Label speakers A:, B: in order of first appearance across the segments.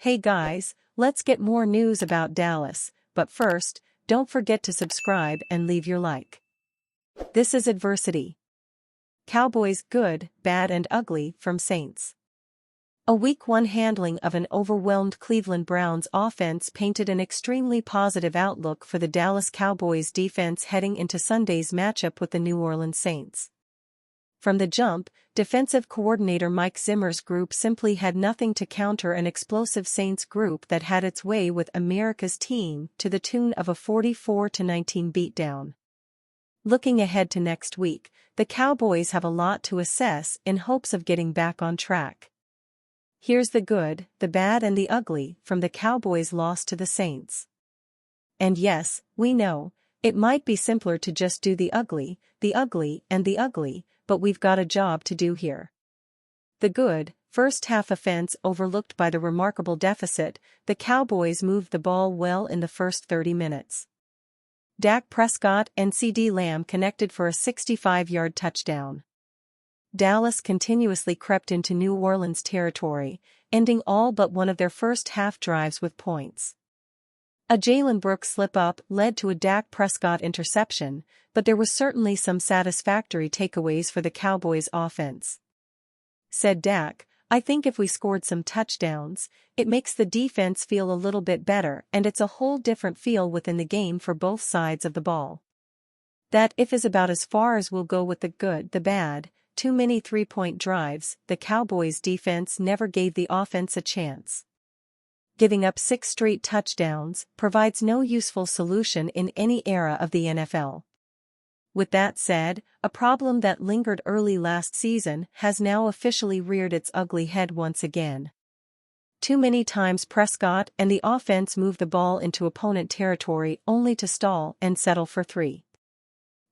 A: Hey guys, let's get more news about Dallas, but first, don't forget to subscribe and leave your like. This is adversity. Cowboys good, bad and ugly from Saints. A Week 1 handling of an overwhelmed Cleveland Browns offense painted an extremely positive outlook for the Dallas Cowboys defense heading into Sunday's matchup with the New Orleans Saints. From the jump, defensive coordinator Mike Zimmer's group simply had nothing to counter an explosive Saints group that had its way with America's team to the tune of a 44-19 beatdown. Looking ahead to next week, the Cowboys have a lot to assess in hopes of getting back on track. Here's the good, the bad and the ugly from the Cowboys' loss to the Saints. And yes, we know, it might be simpler to just do the ugly and the ugly, but we've got a job to do here. The good, first half offense overlooked by the remarkable deficit, the Cowboys moved the ball well in the first 30 minutes. Dak Prescott and CeeDee Lamb connected for a 65-yard touchdown. Dallas continuously crept into New Orleans territory, ending all but one of their first half drives with points. A Jalen Brooks slip-up led to a Dak Prescott interception, but there was certainly some satisfactory takeaways for the Cowboys' offense. Said Dak, "I think if we scored some touchdowns, it makes the defense feel a little bit better and it's a whole different feel within the game for both sides of the ball." That if is about as far as we'll go with the good, the bad. Too many three-point drives, the Cowboys' defense never gave the offense a chance. Giving up 6 straight touchdowns provides no useful solution in any era of the NFL. With that said, a problem that lingered early last season has now officially reared its ugly head once again. Too many times Prescott and the offense moved the ball into opponent territory only to stall and settle for 3.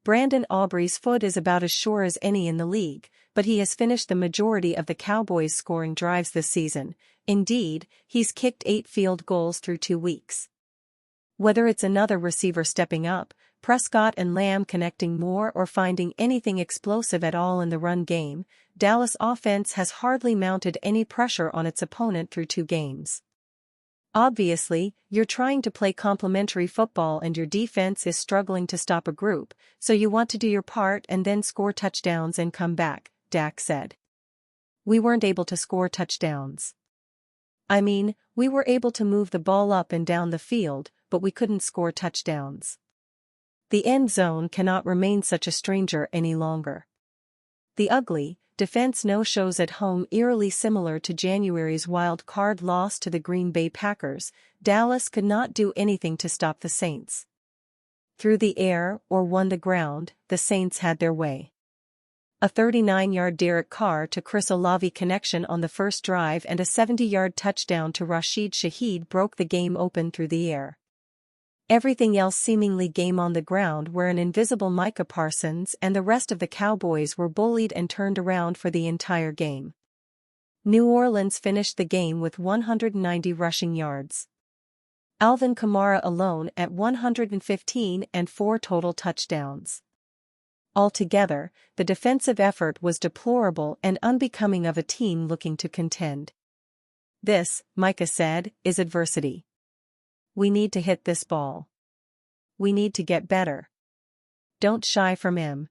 A: Brandon Aubrey's foot is about as sure as any in the league, but he has finished the majority of the Cowboys' scoring drives this season. Indeed, he's kicked 8 field goals through 2 weeks. Whether it's another receiver stepping up, Prescott and Lamb connecting more or finding anything explosive at all in the run game, Dallas offense has hardly mounted any pressure on its opponent through 2 games. Obviously, you're trying to play complementary football and your defense is struggling to stop a group, so you want to do your part and then score touchdowns and come back, Dak said. "We weren't able to score touchdowns. I mean, we were able to move the ball up and down the field, but we couldn't score touchdowns. The end zone cannot remain such a stranger any longer." The ugly, defense no-shows at home eerily similar to January's wild card loss to the Green Bay Packers. Dallas could not do anything to stop the Saints. Through the air or won the ground, the Saints had their way. A 39-yard Dereck Carr to Chris Olave connection on the first drive and a 70-yard touchdown to Rashid Shaheed broke the game open through the air. Everything else seemingly game on the ground where an invisible Micah Parsons and the rest of the Cowboys were bullied and turned around for the entire game. New Orleans finished the game with 190 rushing yards. Alvin Kamara alone at 115 and 4 total touchdowns. Altogether, the defensive effort was deplorable and unbecoming of a team looking to contend. "This," Micah said, "is adversity. We need to hit this ball. We need to get better. Don't shy from him.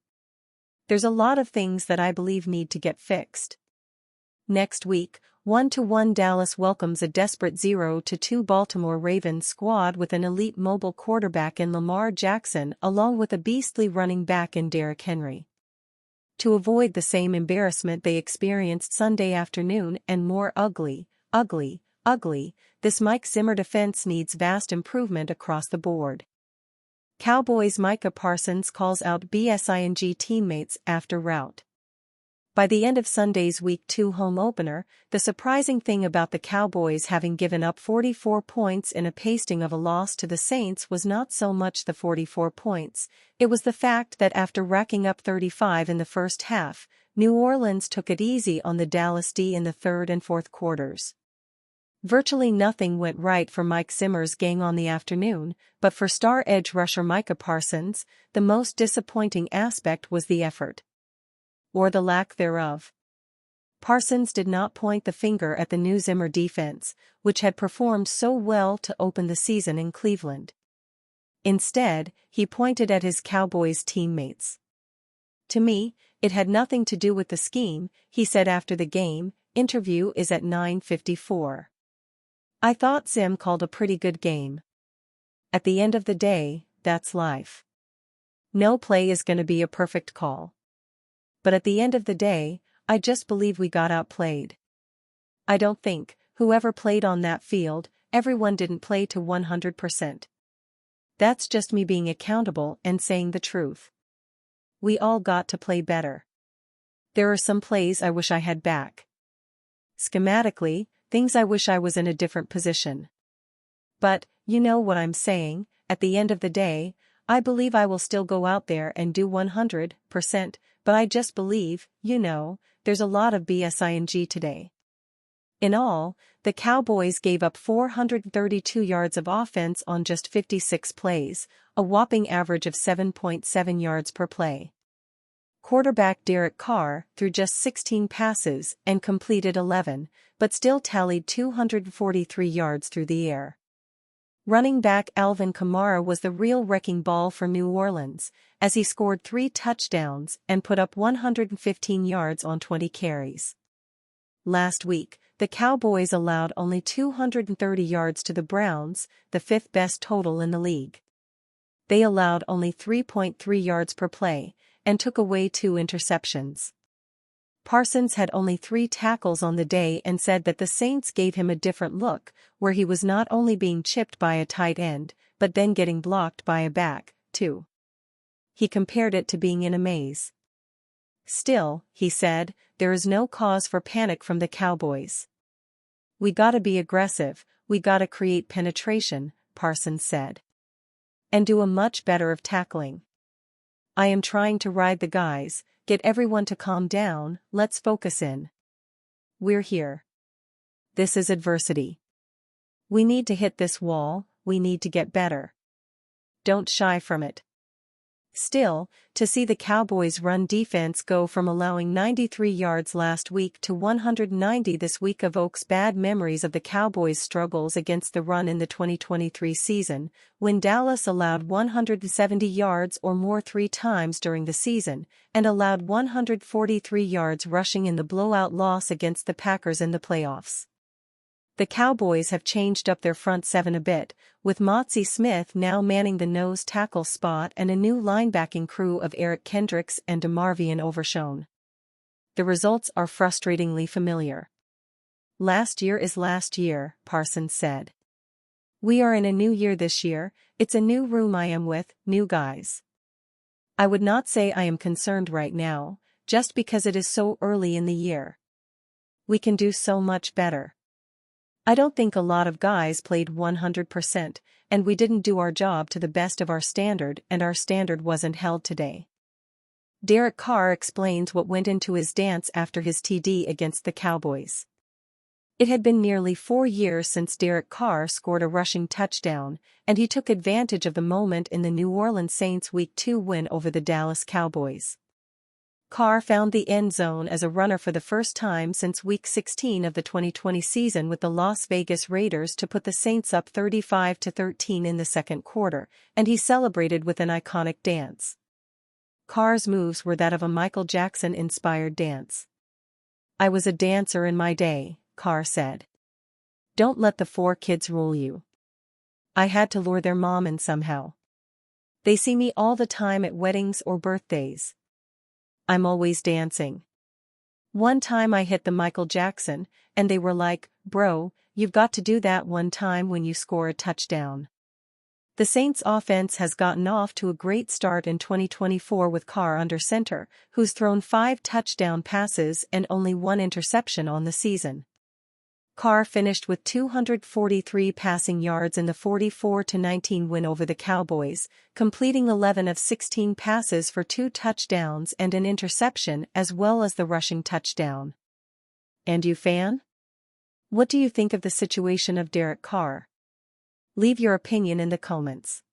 A: There's a lot of things that I believe need to get fixed." Next week, 1-1 Dallas welcomes a desperate 0-2 Baltimore Ravens squad with an elite mobile quarterback in Lamar Jackson along with a beastly running back in Derrick Henry. To avoid the same embarrassment they experienced Sunday afternoon and more ugly, this Mike Zimmer defense needs vast improvement across the board. Cowboys Micah Parsons calls out BSING teammates after rout. By the end of Sunday's Week 2 home opener, the surprising thing about the Cowboys having given up 44 points in a pasting of a loss to the Saints was not so much the 44 points, it was the fact that after racking up 35 in the first half, New Orleans took it easy on the Dallas D in the third and fourth quarters. Virtually nothing went right for Mike Zimmer's gang on the afternoon, but for star edge rusher Micah Parsons, the most disappointing aspect was the effort. Or the lack thereof. Parsons did not point the finger at the new Zimmer defense, which had performed so well to open the season in Cleveland. Instead, he pointed at his Cowboys teammates. "To me, it had nothing to do with the scheme," he said after the game. Interview is at 9:54. "I thought Zim called a pretty good game. At the end of the day, that's life. No play is going to be a perfect call. But at the end of the day, I just believe we got outplayed. I don't think, whoever played on that field, everyone didn't play to 100%. That's just me being accountable and saying the truth. We all got to play better. There are some plays I wish I had back. Schematically, things I wish I was in a different position. But, you know what I'm saying, at the end of the day, I believe I will still go out there and do 100%, but I just believe, there's a lot of BSing today." In all, the Cowboys gave up 432 yards of offense on just 56 plays, a whopping average of 7.7 yards per play. Quarterback Dereck Carr threw just 16 passes and completed 11, but still tallied 243 yards through the air. Running back Alvin Kamara was the real wrecking ball for New Orleans, as he scored 3 touchdowns and put up 115 yards on 20 carries. Last week, the Cowboys allowed only 230 yards to the Browns, the 5th best total in the league. They allowed only 3.3 yards per play, and took away 2 interceptions. Parsons had only 3 tackles on the day and said that the Saints gave him a different look, where he was not only being chipped by a tight end, but then getting blocked by a back, too. He compared it to being in a maze. "Still," he said, "there is no cause for panic from the Cowboys. We gotta be aggressive, we gotta create penetration," Parsons said. "And do a much better of tackling. I am trying to ride the guys, get everyone to calm down, let's focus in. We're here. This is adversity. We need to hit this wall, we need to get better. Don't shy from it." Still, to see the Cowboys' run defense go from allowing 93 yards last week to 190 this week evokes bad memories of the Cowboys' struggles against the run in the 2023 season, when Dallas allowed 170 yards or more 3 times during the season, and allowed 143 yards rushing in the blowout loss against the Packers in the playoffs. The Cowboys have changed up their front 7 a bit, with Motzie Smith now manning the nose tackle spot and a new linebacking crew of Eric Kendricks and DeMarvion Overshown. The results are frustratingly familiar. "Last year is last year," Parsons said. "We are in a new year this year, it's a new room I am with, new guys. I would not say I am concerned right now, just because it is so early in the year. We can do so much better. I don't think a lot of guys played 100%, and we didn't do our job to the best of our standard, and our standard wasn't held today." Dereck Carr explains what went into his dance after his TD against the Cowboys. It had been nearly 4 years since Dereck Carr scored a rushing touchdown, and he took advantage of the moment in the New Orleans Saints' Week 2 win over the Dallas Cowboys. Carr found the end zone as a runner for the first time since Week 16 of the 2020 season with the Las Vegas Raiders to put the Saints up 35-13 in the second quarter, and he celebrated with an iconic dance. Carr's moves were that of a Michael Jackson-inspired dance. "I was a dancer in my day," Carr said. "Don't let the 4 kids rule you. I had to lure their mom in somehow. They see me all the time at weddings or birthdays. I'm always dancing. One time I hit the Michael Jackson, and they were like, 'Bro, you've got to do that one time when you score a touchdown.'" The Saints' offense has gotten off to a great start in 2024 with Carr under center, who's thrown 5 touchdown passes and only 1 interception on the season. Carr finished with 243 passing yards in the 44-19 win over the Cowboys, completing 11 of 16 passes for 2 touchdowns and an interception as well as the rushing touchdown. And you fan? What do you think of the situation of Dereck Carr? Leave your opinion in the comments.